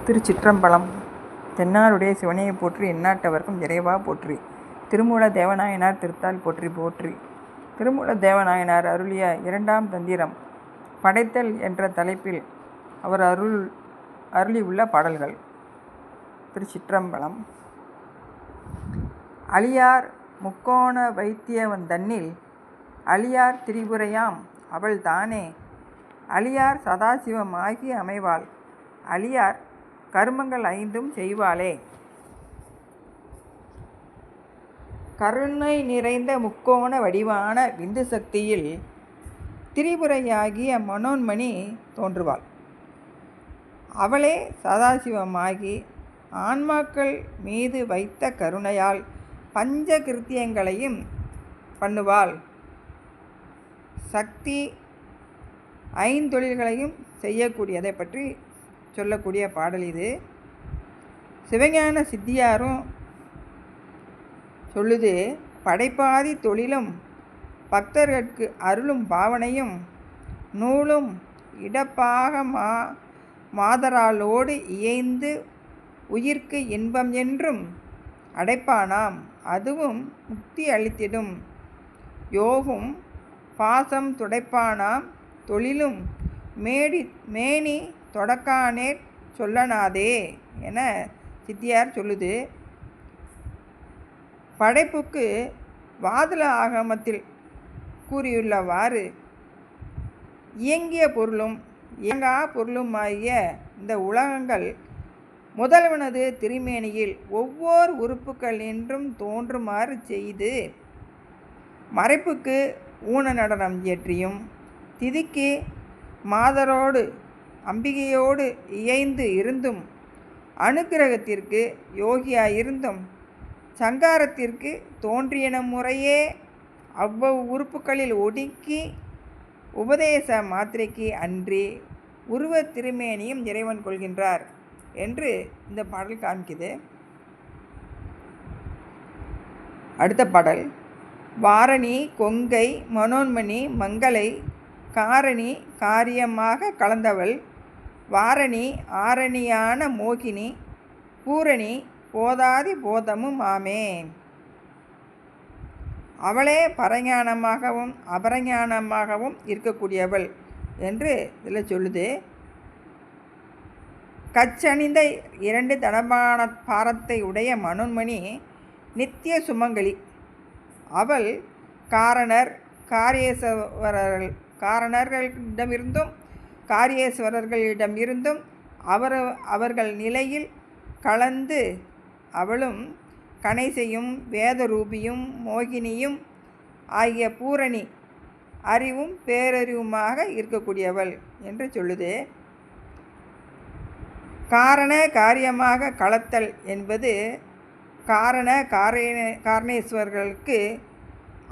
திருச்சிற்றம்பலம். தென்னாடுடைய சிவனையை போற்றி, எந்நாட்டவர்க்கும் இறைவா போற்றி. திருமூல தேவநாயனார் திருத்தால் போற்றி போற்றி. திருமூல தேவநாயனார் அருளிய இரண்டாம் தந்திரம் படைத்தல் என்ற தலைப்பில் அவர் அருளியுள்ள பாடல்கள். திருச்சிற்றம்பலம். அழியார் முக்கோண வைத்தியவன் தன்னில் அழியார் திரிபுரையாம் அவள் தானே அழியார் சதாசிவம் ஆகி அமைவாள் அழியார் கருமங்கள் ஐந்தும் செய்வாளே. கருணை நிறைந்த முக்கோண வடிவான விந்து சக்தியில் திரிபுரையாகிய மனோன்மணி தோன்றுவாள். அவளே சதாசிவமாகி ஆன்மாக்கள் மீது வைத்த கருணையால் பஞ்ச கிருத்தியங்களையும் பண்ணுவாள். சக்தி ஐந்தொழில்களையும் செய்யக்கூடியதை பற்றி சொல்லக்கூடிய பாடல் இது. சிவஞான சித்தியாரும் சொல்லுது, படைப்பாதி தொழிலும் பக்தர்களுக்கு அருளும் பாவனையும் நூலும் இடப்பாக மாதராளோடு இயைந்து உயிர்க்கு இன்பம் என்றும் அடைப்பானாம் அதுவும் முக்தி அளித்திடும் யோகும் பாசம் துடைப்பானாம் தொழிலும் மேனி தொடக்கானேற் சொல்லனாதே என சித்தியார் சொல்லுது. படைப்புக்கு வாதுல ஆகமத்தில் கூறியுள்ளவாறு இயங்கிய பொருளும் இயங்கா பொருளுமாகிய இந்த உலகங்கள் முதல்வனது திருமேனியில் ஒவ்வொரு உறுப்புகள் என்றும் தோன்றுமாறு செய்து மறைப்புக்கு ஊன நடனம் இயற்றியும் திதிக்கு மாதரோடு அம்பிகையோடு இயைந்து இருந்தும் அனுக்கிரகத்திற்கு யோகியாயிருந்தும் சங்காரத்திற்கு தோன்றியன முறையே அவ்வளவு உறுப்புகளில் ஒடுக்கி உபதேச மாத்திரைக்கு அன்றி உருவ திருமேனியும் இறைவன் கொள்கின்றார் என்று இந்த பாடல் காண்கிறது. அடுத்த பாடல். வாரணி கொங்கை மனோன்மணி மங்களை காரணி காரியமாக கலந்தவள் வாரணி ஆரணியான மோகினி பூரணி போதாதி போதமும் ஆமே. அவளே பரஞானமாகவும் அபரஞானமாகவும் இருக்கக்கூடியவள் என்று இதில் சொல்லுது. கச்சணிந்த 2 தனபான பாரத்தை உடைய மனோன்மணி நித்திய சுமங்கலி. அவள் காரணர்களிடமிருந்தும் காரியேஸ்வரர்களிடமிருந்தும் அவர்கள் நிலையில் கலந்து அவளும் கணைசையும் வேதரூபியும் மோகினியும் ஆகிய பூரணி அறிவும் பேரறிவுமாக இருக்கக்கூடியவள் என்று சொல்லுது. காரண காரியமாக கலத்தல் என்பது காரணேஸ்வரர்களுக்கு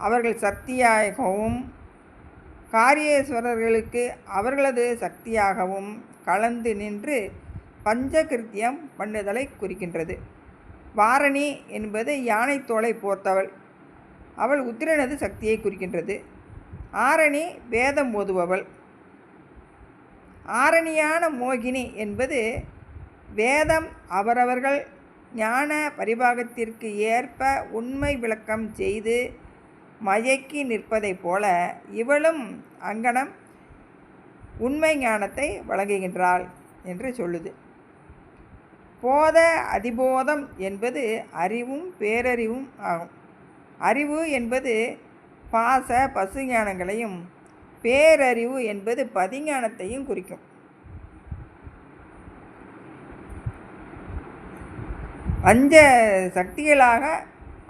அவர்கள் சக்தியாகவும் காரியேஸ்வரர்களுக்கு அவர்களது சக்தியாகவும் கலந்து நின்று பஞ்சகிருத்தியம் பண்ணுதலை குறிக்கின்றது. வாரணி என்பது யானை தோலை போர்த்தவள். அவள் உத்திரனது சக்தியை குறிக்கின்றது. ஆரணி வேதம் ஓதுபவள். ஆரணியான மோகினி என்பது வேதம் அவரவர்கள் ஞான பரிபாகத்திற்கு ஏற்ப உண்மை விளக்கம் செய்து மயக்கி நிற்பதைப் போல இவளும் அங்கனம் உண்மை ஞானத்தை வழங்குகின்றாள் என்று சொல்லுது. போத அதிபோதம் என்பது அறிவும் பேரறிவும் ஆகும். அறிவு என்பது பாச பசு ஞானங்களையும் பேரறிவு என்பது பதிஞானத்தையும் குறிக்கும். பஞ்ச சக்திகளாக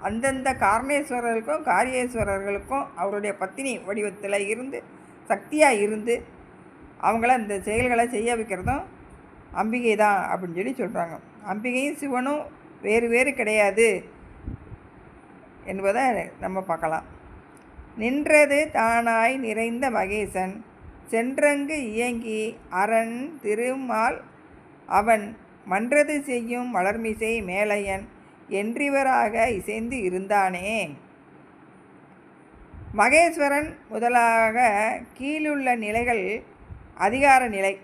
அந்தந்த காரணேஸ்வரர்களுக்கும் காரியேஸ்வரர்களுக்கும் அவருடைய பத்தினி வடிவத்தில் இருந்து சக்தியாக இருந்து அவங்கள அந்த செயல்களை செய்ய வைக்கிறதும் அம்பிகை தான் அப்படின்னு சொல்லி சொல்கிறாங்க. அம்பிகையும் சிவனும் வேறு வேறு கிடையாது என்பதை நம்ம பார்க்கலாம். நின்றது தானாய் நிறைந்த மகேசன் சென்றங்கு இயங்கி அரண் திருமால் அவன் மன்றது செய்யும் மலர்மிசை மேலையன் என்றிவராக இசைந்து இருந்தானே. மகேஸ்வரன் முதலாக கீழுள்ள நிலைகள் அதிகார நிலை.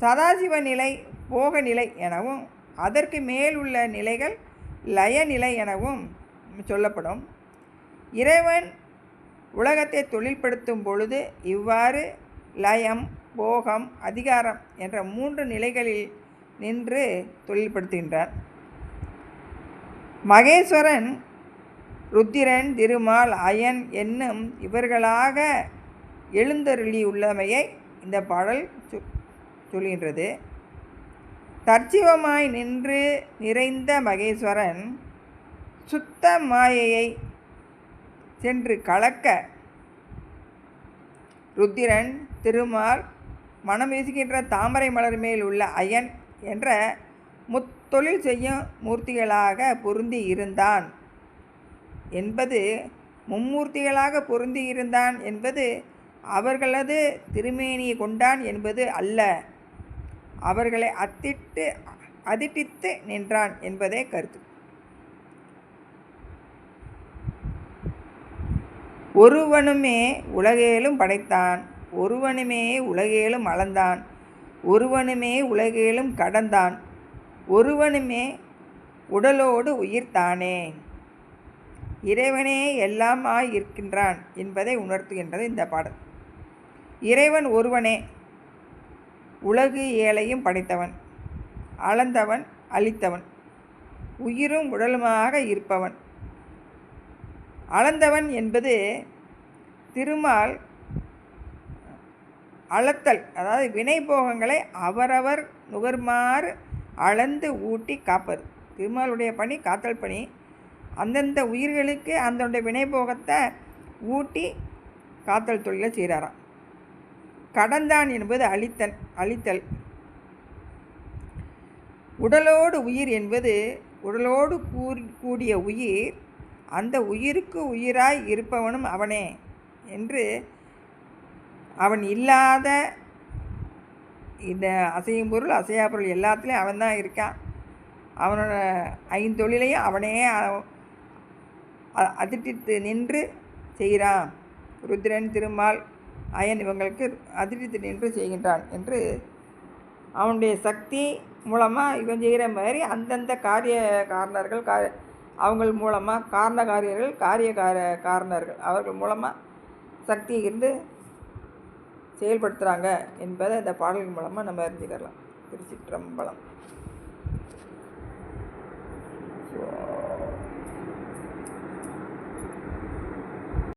சதாசிவ நிலை போக நிலை எனவும் அதற்கு மேல் உள்ள நிலைகள் லயநிலை எனவும் சொல்லப்படும். இறைவன் உலகத்தை தொழில்படுத்தும் பொழுது இவ்வாறு லயம், போகம், அதிகாரம் என்ற 3 நிலைகளில் நின்று தொழில்படுத்துகின்றார். மகேஸ்வரன், ருத்திரன், திருமால், அயன் என்னும் இவர்களாக எழுந்தருளியுள்ளமையை இந்த பாடல் சொல்கின்றது. தற்சிவமாய் நின்று நிறைந்த மகேஸ்வரன் சுத்த மாயையை சென்று கலக்க ருத்திரன், திருமால், மனம் வீசுகின்ற தாமரை மலர் மேல் உள்ள அயன் என்ற முத்தொழில் செய்யும் மூர்த்திகளாக பொருந்தி இருந்தான் என்பது மும்மூர்த்திகளாக பொருந்தி இருந்தான் என்பது அவர்களது திருமேனியை கொண்டான் என்பது அல்ல, அவர்களை அதிட்டித்து நின்றான் என்பதே கருத்து. ஒருவனுமே உலகேலும் படைத்தான், ஒருவனுமே உலகேலும் அளந்தான், ஒருவனுமே உலகேலும் கடந்தான், ஒருவனுமே உடலோடு உயிர்த்தானே. இறைவனே எல்லாமாய் இருக்கின்றான் என்பதை உணர்த்துகின்றது இந்த பாடல். இறைவன் ஒருவனே உலகு ஏழையும் படைத்தவன், அளந்தவன், அளித்தவன், உயிரும் உடலுமாக இருப்பவன். அளந்தவன் என்பது திருமால் அளத்தல், அதாவது வினைபோகங்களை அவரவர் நுகர்மாறு அளந்து ஊட்டி காப்பது. திருமாலுடைய பணி காத்தல் பணி. அந்தந்த உயிர்களுக்கு அந்தந்த வினைபோகத்தை ஊட்டி காத்தல் தொழிலை செய்கிறாராம். கடந்தான் என்பது அழித்தல். உடலோடு உயிர் என்பது உடலோடு கூடிய உயிர், அந்த உயிருக்கு உயிராய் இருப்பவனும் அவனே என்று அவன் இல்லாத இந்த அசையும் பொருள் அசையா பொருள் எல்லாத்துலேயும் அவன் தான் இருக்கான். அவனோட 5 தொழிலையும் அவனே அதிட்டித்து நின்று செய்கிறான். ருத்ரன், திருமால், அயன் இவங்களுக்கு அதிட்டித்து நின்று செய்கின்றான் என்று அவனுடைய சக்தி மூலமாக இவன் செய்கிற மாதிரி அந்தந்த காரணர்கள் அவங்கள் மூலமாக காரியர்கள், காரணர்கள் அவர்கள் மூலமாக சக்தி இருந்து செயல்படுத்துகிறாங்க என்பதை இந்த பாடல்கள் மூலமாக நம்ம அறிஞ்சிக்கலாம். திருச்சிற்றம்பலம்.